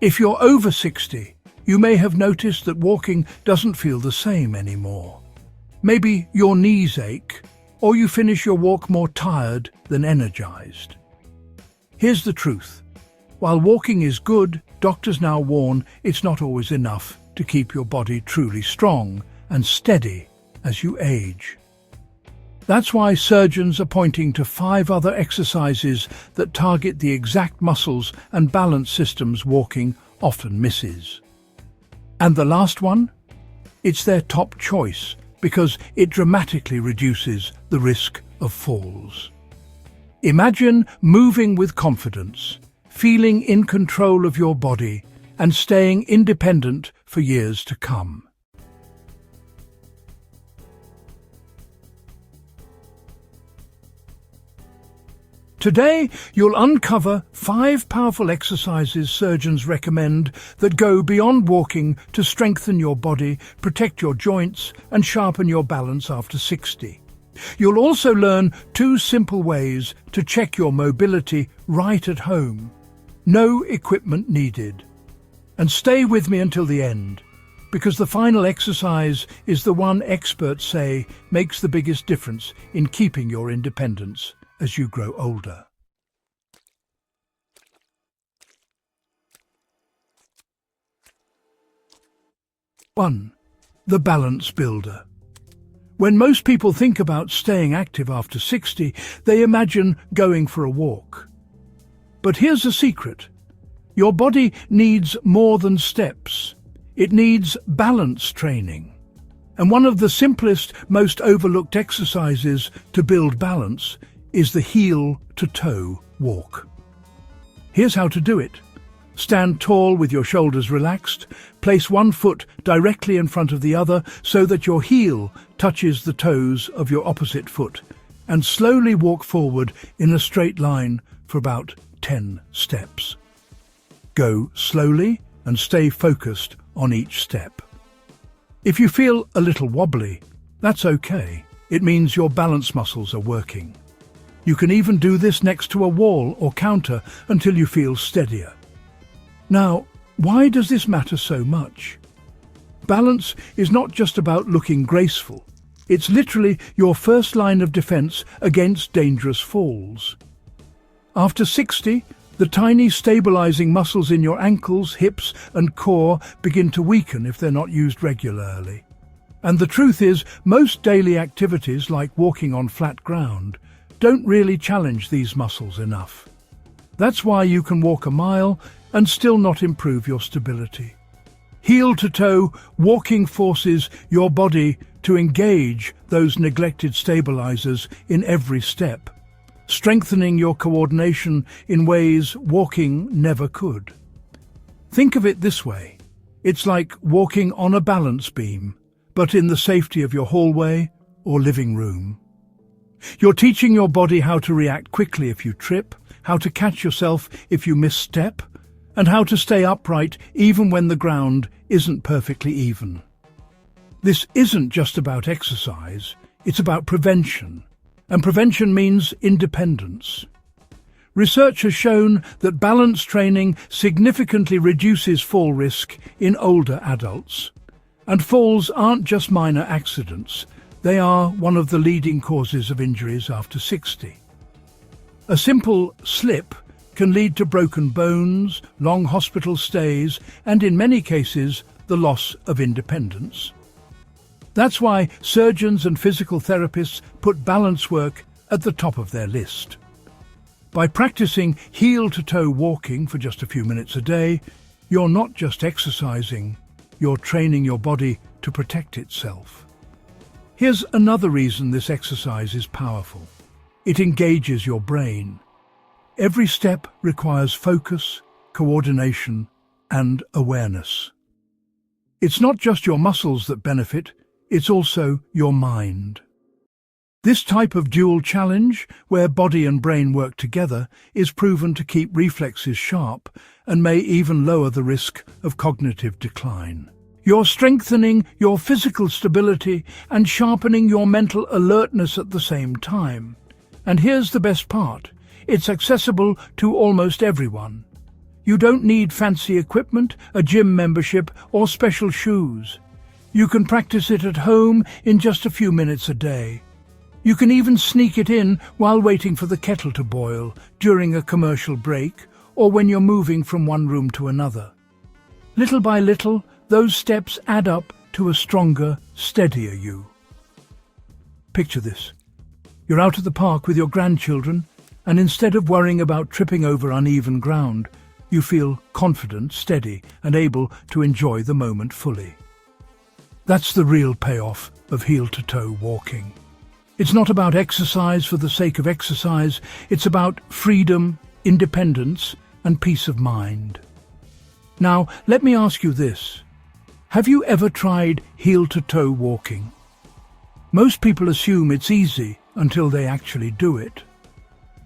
If you're over 60, you may have noticed that walking doesn't feel the same anymore. Maybe your knees ache, or you finish your walk more tired than energized. Here's the truth. While walking is good, doctors now warn it's not always enough to keep your body truly strong and steady as you age. That's why surgeons are pointing to 5 other exercises that target the exact muscles and balance systems walking often misses. And the last one? It's their top choice because it dramatically reduces the risk of falls. Imagine moving with confidence, feeling in control of your body, and staying independent for years to come. Today, you'll uncover 5 powerful exercises surgeons recommend that go beyond walking to strengthen your body, protect your joints, and sharpen your balance after 60. You'll also learn 2 simple ways to check your mobility right at home. No equipment needed. And stay with me until the end, because the final exercise is the one experts say makes the biggest difference in keeping your independence as you grow older. One, the balance builder. When most people think about staying active after 60, they imagine going for a walk. But here's a secret. Your body needs more than steps. It needs balance training. And one of the simplest, most overlooked exercises to build balance is the heel-to-toe walk. Here's how to do it. Stand tall with your shoulders relaxed. Place one foot directly in front of the other so that your heel touches the toes of your opposite foot, and slowly walk forward in a straight line for about 10 steps. Go slowly and stay focused on each step. If you feel a little wobbly, that's okay. It means your balance muscles are working. You can even do this next to a wall or counter until you feel steadier. Now, why does this matter so much? Balance is not just about looking graceful. It's literally your first line of defense against dangerous falls. After 60, the tiny stabilizing muscles in your ankles, hips, and core begin to weaken if they're not used regularly. And the truth is, most daily activities like walking on flat ground don't really challenge these muscles enough. That's why you can walk a mile and still not improve your stability. Heel to toe, walking forces your body to engage those neglected stabilizers in every step, strengthening your coordination in ways walking never could. Think of it this way. It's like walking on a balance beam, but in the safety of your hallway or living room. You're teaching your body how to react quickly if you trip, how to catch yourself if you misstep, and how to stay upright even when the ground isn't perfectly even. This isn't just about exercise, it's about prevention, and prevention means independence. Research has shown that balance training significantly reduces fall risk in older adults. And falls aren't just minor accidents, they are one of the leading causes of injuries after 60. A simple slip can lead to broken bones, long hospital stays, and in many cases, the loss of independence. That's why surgeons and physical therapists put balance work at the top of their list. By practicing heel-to-toe walking for just a few minutes a day, you're not just exercising, you're training your body to protect itself. Here's another reason this exercise is powerful. It engages your brain. Every step requires focus, coordination, and awareness. It's not just your muscles that benefit, it's also your mind. This type of dual challenge, where body and brain work together, is proven to keep reflexes sharp and may even lower the risk of cognitive decline. You're strengthening your physical stability and sharpening your mental alertness at the same time. And here's the best part. It's accessible to almost everyone. You don't need fancy equipment, a gym membership, or special shoes. You can practice it at home in just a few minutes a day. You can even sneak it in while waiting for the kettle to boil, during a commercial break, or when you're moving from one room to another. Little by little, those steps add up to a stronger, steadier you. Picture this. You're out at the park with your grandchildren, and instead of worrying about tripping over uneven ground, you feel confident, steady, and able to enjoy the moment fully. That's the real payoff of heel-to-toe walking. It's not about exercise for the sake of exercise, it's about freedom, independence, and peace of mind. Now, let me ask you this. Have you ever tried heel-to-toe walking? Most people assume it's easy until they actually do it.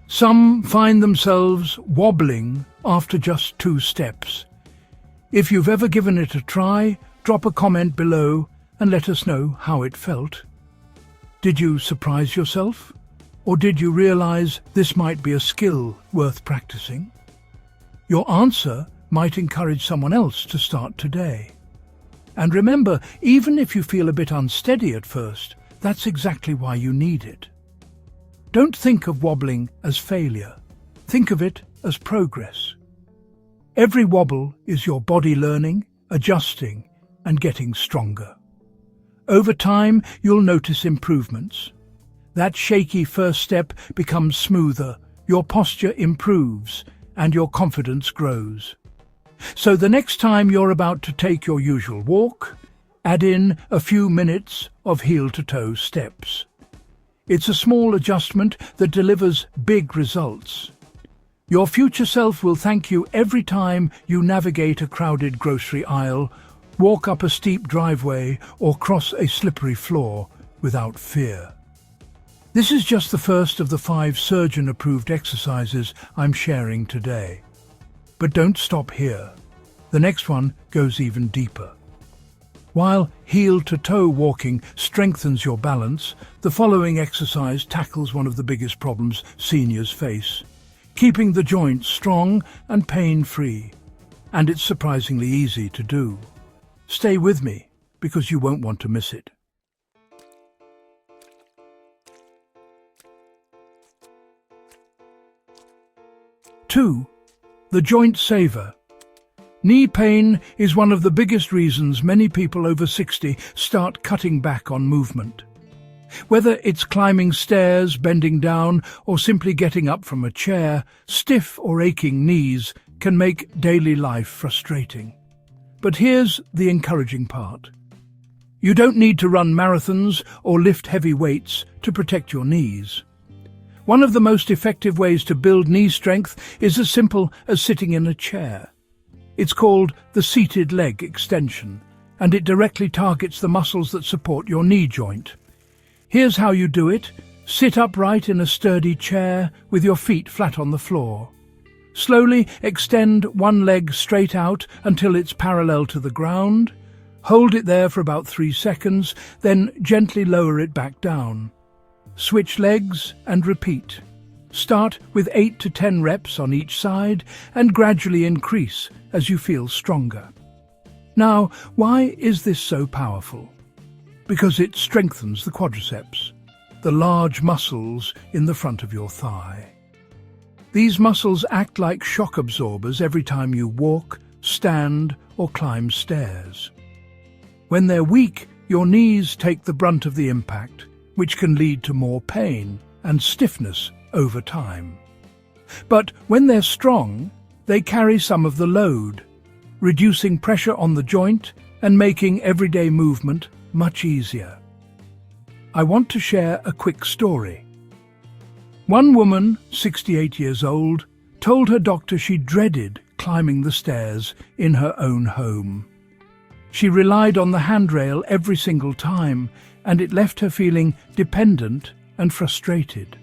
Some find themselves wobbling after just 2 steps. If you've ever given it a try, drop a comment below and let us know how it felt. Did you surprise yourself? Or did you realize this might be a skill worth practicing? Your answer might encourage someone else to start today. And remember, even if you feel a bit unsteady at first, that's exactly why you need it. Don't think of wobbling as failure. Think of it as progress. Every wobble is your body learning, adjusting, and getting stronger. Over time, you'll notice improvements. That shaky first step becomes smoother, your posture improves, and your confidence grows. So the next time you're about to take your usual walk, add in a few minutes of heel-to-toe steps. It's a small adjustment that delivers big results. Your future self will thank you every time you navigate a crowded grocery aisle, walk up a steep driveway, or cross a slippery floor without fear. This is just the first of the 5 surgeon-approved exercises I'm sharing today. But don't stop here. The next one goes even deeper. While heel-to-toe walking strengthens your balance, the following exercise tackles one of the biggest problems seniors face, keeping the joints strong and pain-free. And it's surprisingly easy to do. Stay with me, because you won't want to miss it. Two, the joint saver. Knee pain is one of the biggest reasons many people over 60 start cutting back on movement. Whether it's climbing stairs, bending down, or simply getting up from a chair, stiff or aching knees can make daily life frustrating. But here's the encouraging part. You don't need to run marathons or lift heavy weights to protect your knees. One of the most effective ways to build knee strength is as simple as sitting in a chair. It's called the seated leg extension, and it directly targets the muscles that support your knee joint. Here's how you do it. Sit upright in a sturdy chair with your feet flat on the floor. Slowly extend one leg straight out until it's parallel to the ground. Hold it there for about 3 seconds, then gently lower it back down. Switch legs and repeat. Start with 8 to 10 reps on each side and gradually increase as you feel stronger. Now, why is this so powerful? Because it strengthens the quadriceps, the large muscles in the front of your thigh. These muscles act like shock absorbers every time you walk, stand, or climb stairs. When they're weak, your knees take the brunt of the impact, which can lead to more pain and stiffness over time. But when they're strong, they carry some of the load, reducing pressure on the joint and making everyday movement much easier. I want to share a quick story. One woman, 68 years old, told her doctor she dreaded climbing the stairs in her own home. She relied on the handrail every single time, and it left her feeling dependent and frustrated.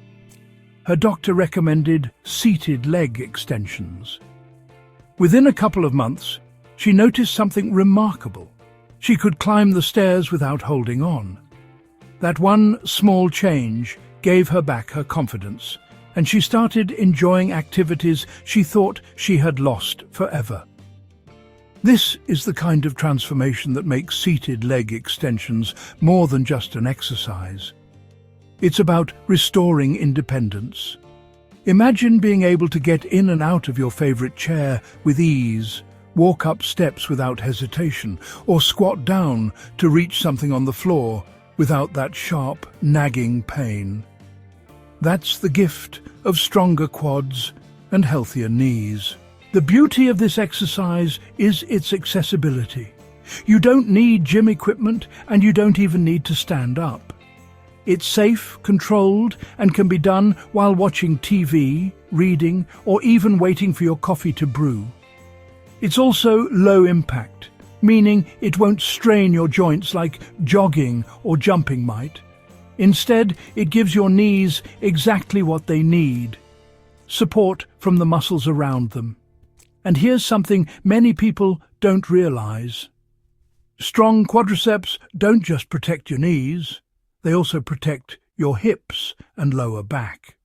Her doctor recommended seated leg extensions. Within a couple of months, she noticed something remarkable. She could climb the stairs without holding on. That one small change gave her back her confidence, and she started enjoying activities she thought she had lost forever. This is the kind of transformation that makes seated leg extensions more than just an exercise. It's about restoring independence. Imagine being able to get in and out of your favorite chair with ease, walk up steps without hesitation, or squat down to reach something on the floor without that sharp, nagging pain. That's the gift of stronger quads and healthier knees. The beauty of this exercise is its accessibility. You don't need gym equipment, and you don't even need to stand up. It's safe, controlled, and can be done while watching TV, reading, or even waiting for your coffee to brew. It's also low impact, meaning it won't strain your joints like jogging or jumping might. Instead, it gives your knees exactly what they need: support from the muscles around them. And here's something many people don't realize. Strong quadriceps don't just protect your knees, they also protect your hips and lower back.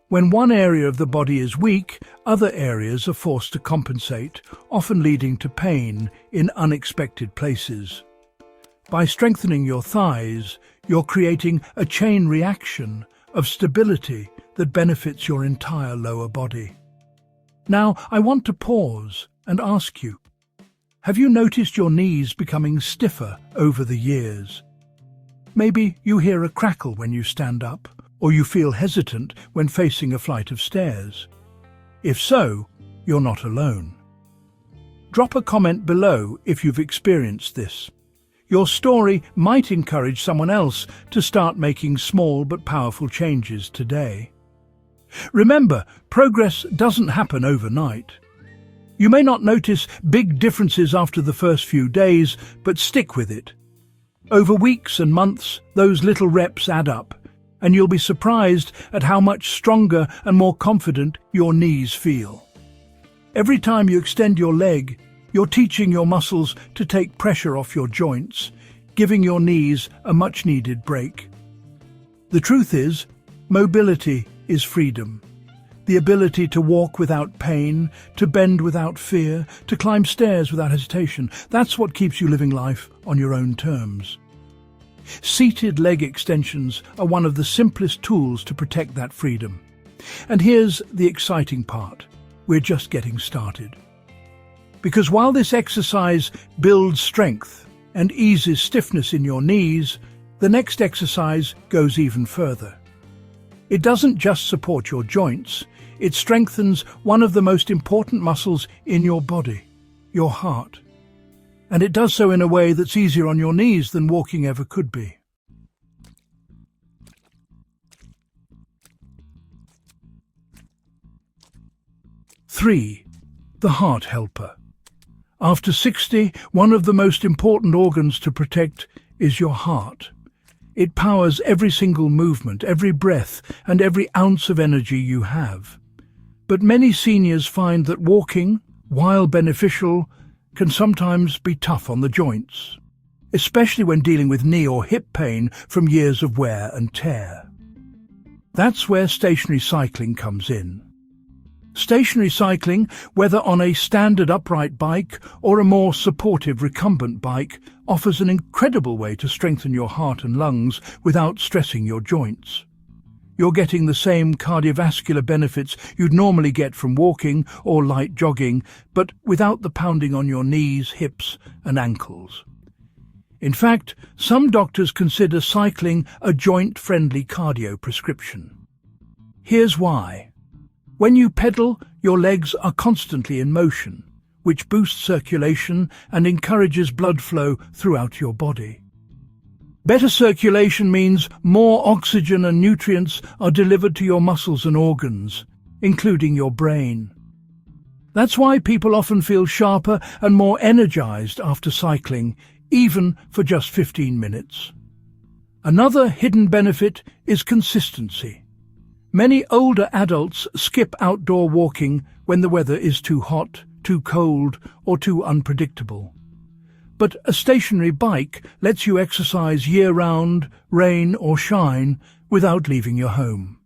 When one area of the body is weak, other areas are forced to compensate, often leading to pain in unexpected places. By strengthening your thighs, you're creating a chain reaction of stability that benefits your entire lower body. Now, I want to pause and ask you, have you noticed your knees becoming stiffer over the years? Maybe you hear a crackle when you stand up, or you feel hesitant when facing a flight of stairs. If so, you're not alone. Drop a comment below if you've experienced this. Your story might encourage someone else to start making small but powerful changes today. Remember, progress doesn't happen overnight. You may not notice big differences after the first few days, but stick with it. Over weeks and months, those little reps add up, and you'll be surprised at how much stronger and more confident your knees feel. Every time you extend your leg, you're teaching your muscles to take pressure off your joints, giving your knees a much-needed break. The truth is, mobility is freedom. The ability to walk without pain, to bend without fear, to climb stairs without hesitation. That's what keeps you living life on your own terms. Seated leg extensions are one of the simplest tools to protect that freedom. And here's the exciting part. We're just getting started. Because while this exercise builds strength and eases stiffness in your knees, the next exercise goes even further. It doesn't just support your joints, it strengthens one of the most important muscles in your body, your heart. And it does so in a way that's easier on your knees than walking ever could be. Three, the heart helper. After 60, one of the most important organs to protect is your heart. It powers every single movement, every breath, and every ounce of energy you have. But many seniors find that walking, while beneficial, can sometimes be tough on the joints, especially when dealing with knee or hip pain from years of wear and tear. That's where stationary cycling comes in. Stationary cycling, whether on a standard upright bike or a more supportive recumbent bike, offers an incredible way to strengthen your heart and lungs without stressing your joints. You're getting the same cardiovascular benefits you'd normally get from walking or light jogging, but without the pounding on your knees, hips, and ankles. In fact, some doctors consider cycling a joint-friendly cardio prescription. Here's why. When you pedal, your legs are constantly in motion, which boosts circulation and encourages blood flow throughout your body. Better circulation means more oxygen and nutrients are delivered to your muscles and organs, including your brain. That's why people often feel sharper and more energized after cycling, even for just 15 minutes. Another hidden benefit is consistency. Many older adults skip outdoor walking when the weather is too hot, too cold, or too unpredictable. But a stationary bike lets you exercise year-round, rain or shine, without leaving your home.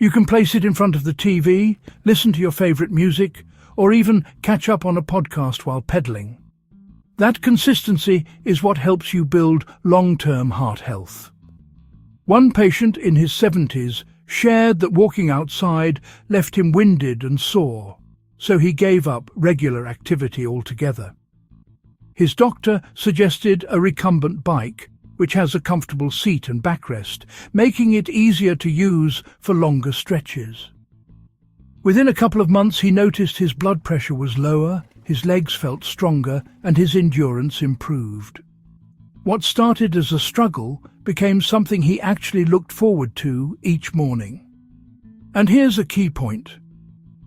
You can place it in front of the TV, listen to your favorite music, or even catch up on a podcast while pedaling. That consistency is what helps you build long-term heart health. One patient in his 70s shared that walking outside left him winded and sore, so he gave up regular activity altogether. His doctor suggested a recumbent bike, which has a comfortable seat and backrest, making it easier to use for longer stretches. Within a couple of months, he noticed his blood pressure was lower, his legs felt stronger, and his endurance improved. What started as a struggle became something he actually looked forward to each morning. And here's a key point.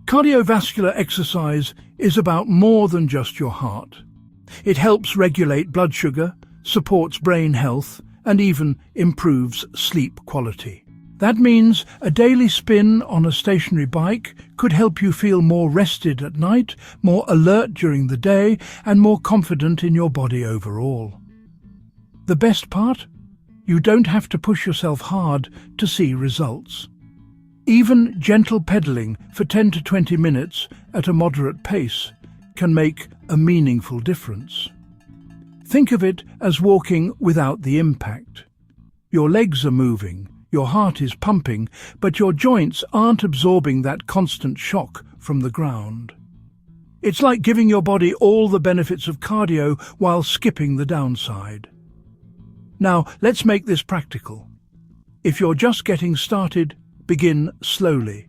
Cardiovascular exercise is about more than just your heart. It helps regulate blood sugar, supports brain health, and even improves sleep quality. That means a daily spin on a stationary bike could help you feel more rested at night, more alert during the day, and more confident in your body overall. The best part? You don't have to push yourself hard to see results. Even gentle pedaling for 10 to 20 minutes at a moderate pace can make a meaningful difference. Think of it as walking without the impact. Your legs are moving, your heart is pumping, but your joints aren't absorbing that constant shock from the ground. It's like giving your body all the benefits of cardio while skipping the downside. Now, let's make this practical. If you're just getting started, begin slowly.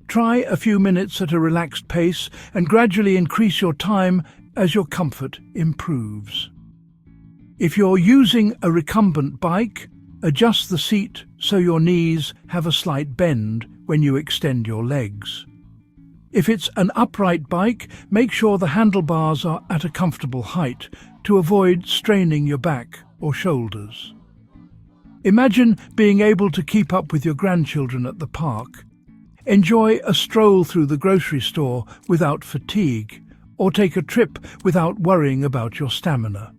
Try a few minutes at a relaxed pace and gradually increase your time as your comfort improves. If you're using a recumbent bike, adjust the seat so your knees have a slight bend when you extend your legs. If it's an upright bike, make sure the handlebars are at a comfortable height to avoid straining your back or shoulders. Imagine being able to keep up with your grandchildren at the park. Enjoy a stroll through the grocery store without fatigue, or take a trip without worrying about your stamina.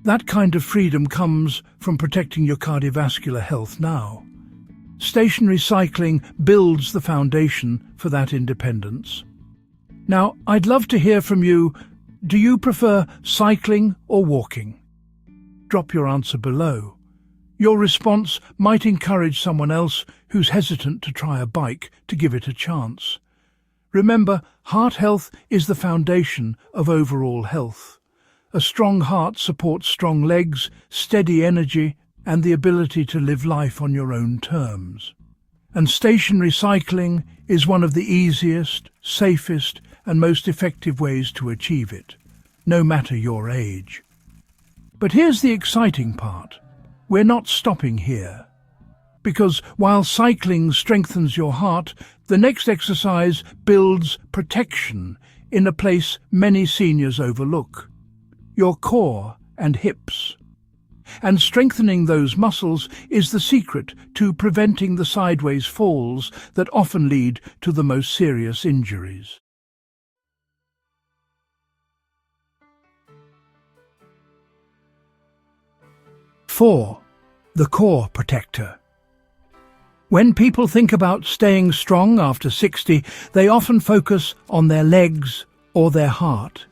That kind of freedom comes from protecting your cardiovascular health now. Stationary cycling builds the foundation for that independence. Now, I'd love to hear from you. Do you prefer cycling or walking? Drop your answer below. Your response might encourage someone else who's hesitant to try a bike to give it a chance. Remember, heart health is the foundation of overall health. A strong heart supports strong legs, steady energy, and the ability to live life on your own terms. And stationary cycling is one of the easiest, safest, and most effective ways to achieve it, no matter your age. But here's the exciting part. We're not stopping here. Because while cycling strengthens your heart, the next exercise builds protection in a place many seniors overlook: your core and hips. And strengthening those muscles is the secret to preventing the sideways falls that often lead to the most serious injuries. Four, the core protector. When people think about staying strong after 60, they often focus on their legs or their heart.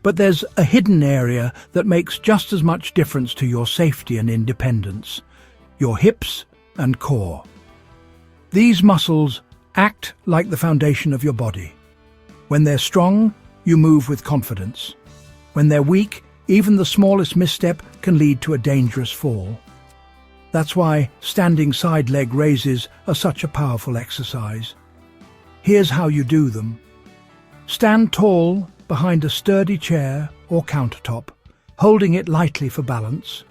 But there's a hidden area that makes just as much difference to your safety and independence: your hips and core. These muscles act like the foundation of your body. When they're strong, you move with confidence. When they're weak, even the smallest misstep can lead to a dangerous fall. That's why standing side leg raises are such a powerful exercise. Here's how you do them. Stand tall behind a sturdy chair or countertop, holding it lightly for balance.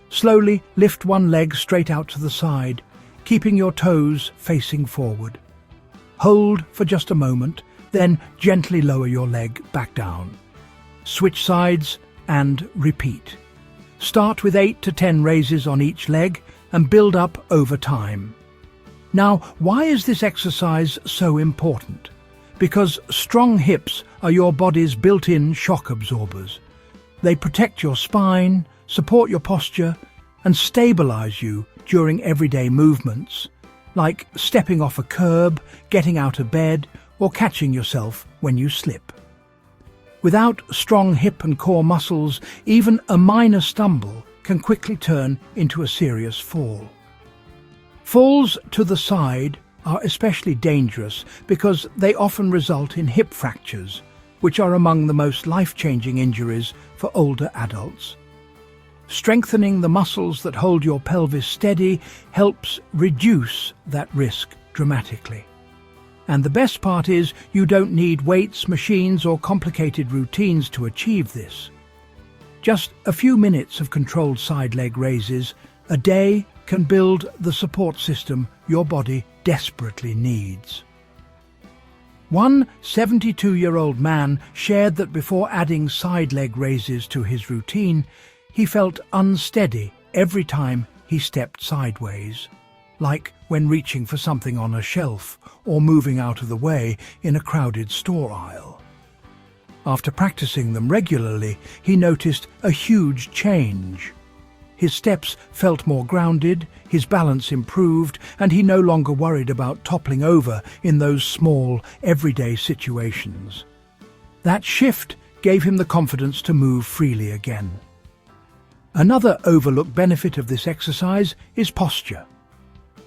Slowly lift one leg straight out to the side, keeping your toes facing forward. Hold for just a moment, then gently lower your leg back down. Switch sides and repeat. Start with 8 to 10 raises on each leg and build up over time. Now, why is this exercise so important? Because strong hips are your body's built-in shock absorbers. They protect your spine, support your posture, and stabilize you during everyday movements. like stepping off a curb, getting out of bed, or catching yourself when you slip. Without strong hip and core muscles, even a minor stumble can quickly turn into a serious fall. Falls to the side are especially dangerous because they often result in hip fractures, which are among the most life-changing injuries for older adults. Strengthening the muscles that hold your pelvis steady helps reduce that risk dramatically. And the best part is you don't need weights, machines, or complicated routines to achieve this. Just a few minutes of controlled side leg raises a day can build the support system your body desperately needs. One 72-year-old man shared that before adding side leg raises to his routine, he felt unsteady every time he stepped sideways, like when reaching for something on a shelf or moving out of the way in a crowded store aisle. After practicing them regularly, he noticed a huge change. His steps felt more grounded, his balance improved, and he no longer worried about toppling over in those small, everyday situations. That shift gave him the confidence to move freely again. Another overlooked benefit of this exercise is posture.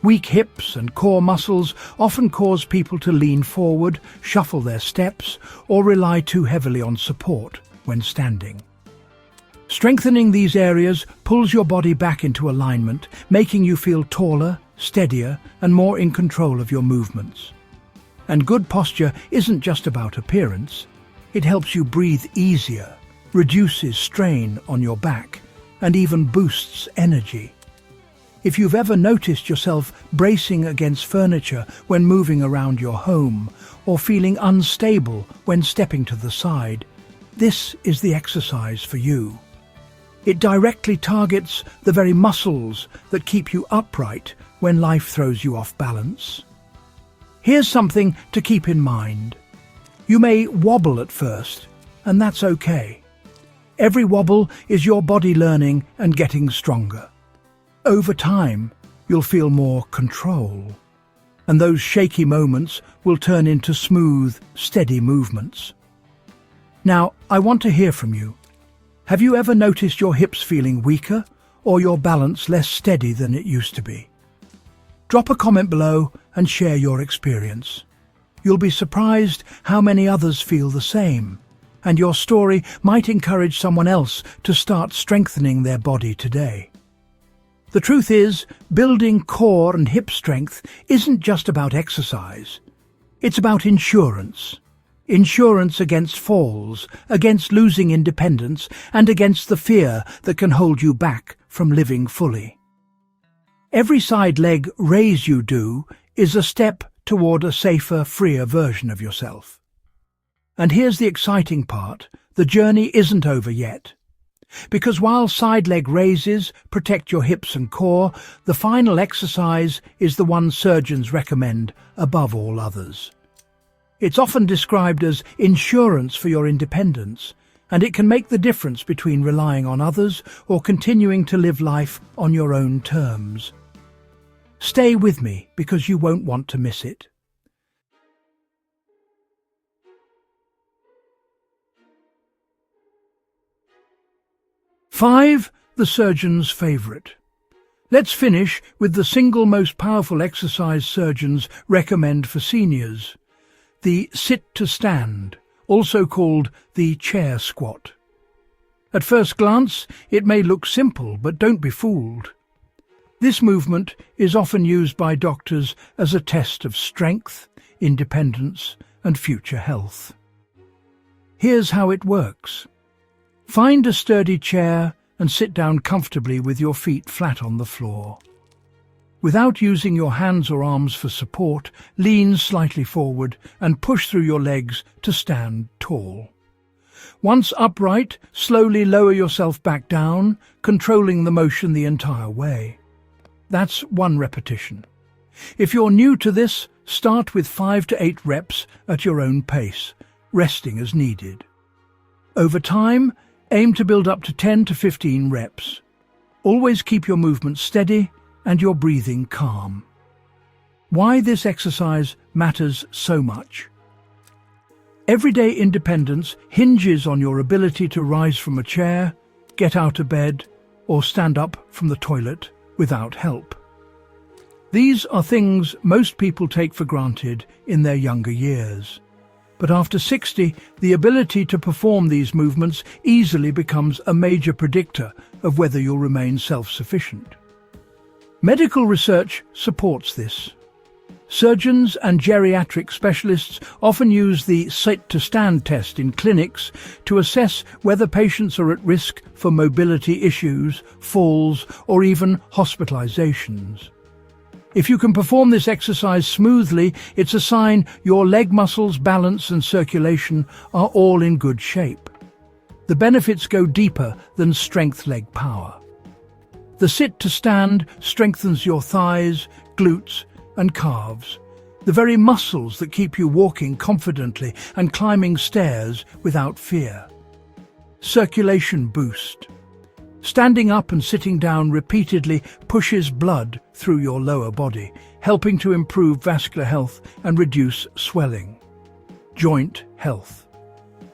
Weak hips and core muscles often cause people to lean forward, shuffle their steps, or rely too heavily on support when standing. Strengthening these areas pulls your body back into alignment, making you feel taller, steadier, and more in control of your movements. And good posture isn't just about appearance. It helps you breathe easier, reduces strain on your back, and even boosts energy. If you've ever noticed yourself bracing against furniture when moving around your home, or feeling unstable when stepping to the side, this is the exercise for you. It directly targets the very muscles that keep you upright when life throws you off balance. Here's something to keep in mind. You may wobble at first, and that's okay. Every wobble is your body learning and getting stronger. Over time, you'll feel more control, and those shaky moments will turn into smooth, steady movements. Now, I want to hear from you. Have you ever noticed your hips feeling weaker or your balance less steady than it used to be? Drop a comment below and share your experience. You'll be surprised how many others feel the same, and your story might encourage someone else to start strengthening their body today. The truth is, building core and hip strength isn't just about exercise. It's about insurance. Insurance against falls, against losing independence, and against the fear that can hold you back from living fully. Every side leg raise you do is a step toward a safer, freer version of yourself. And here's the exciting part: the journey isn't over yet. Because while side leg raises protect your hips and core, the final exercise is the one surgeons recommend above all others. It's often described as insurance for your independence, and it can make the difference between relying on others or continuing to live life on your own terms. Stay with me because you won't want to miss it. Five, the surgeon's favourite. Let's finish with the single most powerful exercise surgeons recommend for seniors: the sit-to-stand, also called the chair squat. At first glance, it may look simple, but don't be fooled. This movement is often used by doctors as a test of strength, independence, and future health. Here's how it works. Find a sturdy chair and sit down comfortably with your feet flat on the floor. Without using your hands or arms for support, lean slightly forward and push through your legs to stand tall. Once upright, slowly lower yourself back down, controlling the motion the entire way. That's one repetition. If you're new to this, start with 5 to 8 reps at your own pace, resting as needed. Over time, aim to build up to 10 to 15 reps. Always keep your movement steady and your breathing calm. Why this exercise matters so much. Everyday independence hinges on your ability to rise from a chair, get out of bed, or stand up from the toilet without help. These are things most people take for granted in their younger years. But after 60, the ability to perform these movements easily becomes a major predictor of whether you'll remain self-sufficient. Medical research supports this. Surgeons and geriatric specialists often use the sit-to-stand test in clinics to assess whether patients are at risk for mobility issues, falls, or even hospitalizations. If you can perform this exercise smoothly, it's a sign your leg muscles, balance, and circulation are all in good shape. The benefits go deeper than strength leg power. The sit-to-stand strengthens your thighs, glutes, and calves, the very muscles that keep you walking confidently and climbing stairs without fear. Circulation boost. Standing up and sitting down repeatedly pushes blood through your lower body, helping to improve vascular health and reduce swelling. Joint health.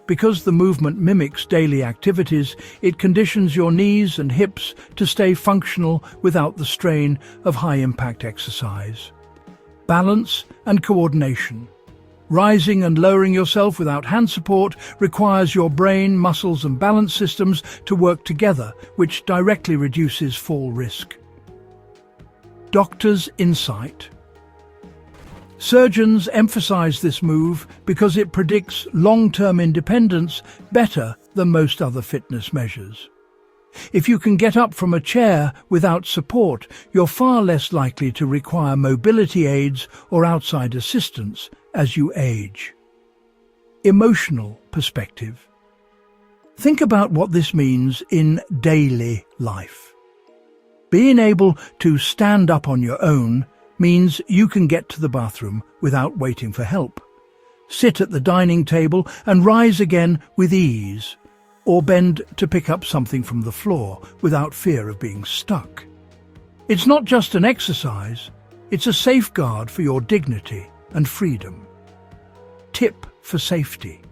Because the movement mimics daily activities, it conditions your knees and hips to stay functional without the strain of high-impact exercise. Balance and coordination. Rising and lowering yourself without hand support requires your brain, muscles and balance systems to work together, which directly reduces fall risk. Doctor's insight. Surgeons emphasize this move because it predicts long-term independence better than most other fitness measures. If you can get up from a chair without support, you're far less likely to require mobility aids or outside assistance as you age. Emotional perspective. Think about what this means in daily life. Being able to stand up on your own means you can get to the bathroom without waiting for help, sit at the dining table and rise again with ease, or bend to pick up something from the floor without fear of being stuck. It's not just an exercise, it's a safeguard for your dignity and freedom. Tip for safety.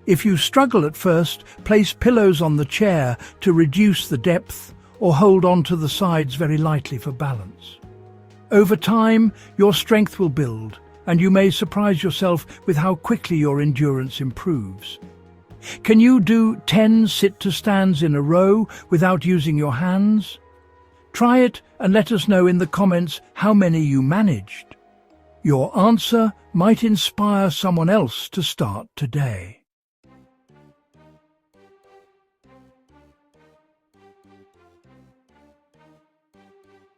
If you struggle at first, place pillows on the chair to reduce the depth or hold on to the sides very lightly for balance. Over time, your strength will build, and you may surprise yourself with how quickly your endurance improves. Can you do 10 sit-to-stands in a row without using your hands? Try it and let us know in the comments how many you managed. Your answer might inspire someone else to start today.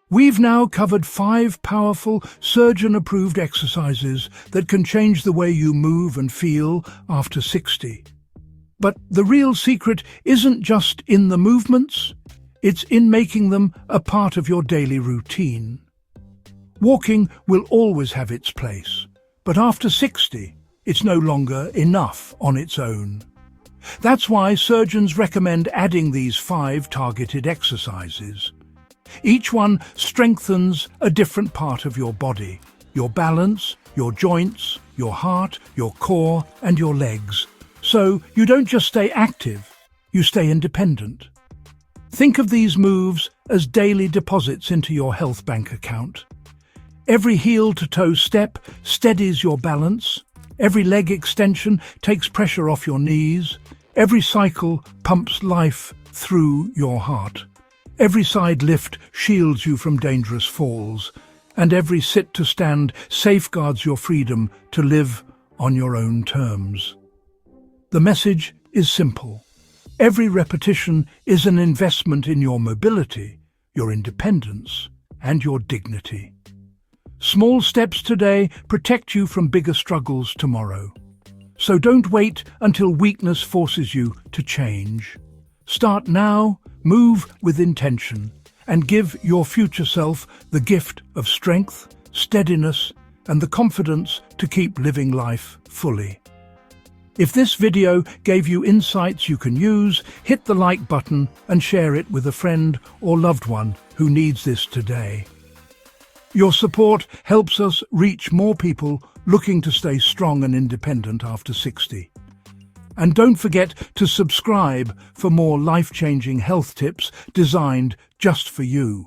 We've now covered 5 powerful surgeon-approved exercises that can change the way you move and feel after 60. But the real secret isn't just in the movements, it's in making them a part of your daily routine. Walking will always have its place, but after 60, it's no longer enough on its own. That's why surgeons recommend adding these 5 targeted exercises. Each one strengthens a different part of your body, your balance, your joints, your heart, your core, and your legs. So you don't just stay active, you stay independent. Think of these moves as daily deposits into your health bank account. Every heel-to-toe step steadies your balance. Every leg extension takes pressure off your knees. Every cycle pumps life through your heart. Every side lift shields you from dangerous falls. And every sit-to-stand safeguards your freedom to live on your own terms. The message is simple. Every repetition is an investment in your mobility, your independence, and your dignity. Small steps today protect you from bigger struggles tomorrow. So don't wait until weakness forces you to change. Start now, move with intention, and give your future self the gift of strength, steadiness, and the confidence to keep living life fully. If this video gave you insights you can use, hit the like button and share it with a friend or loved one who needs this today. Your support helps us reach more people looking to stay strong and independent after 60. And don't forget to subscribe for more life-changing health tips designed just for you.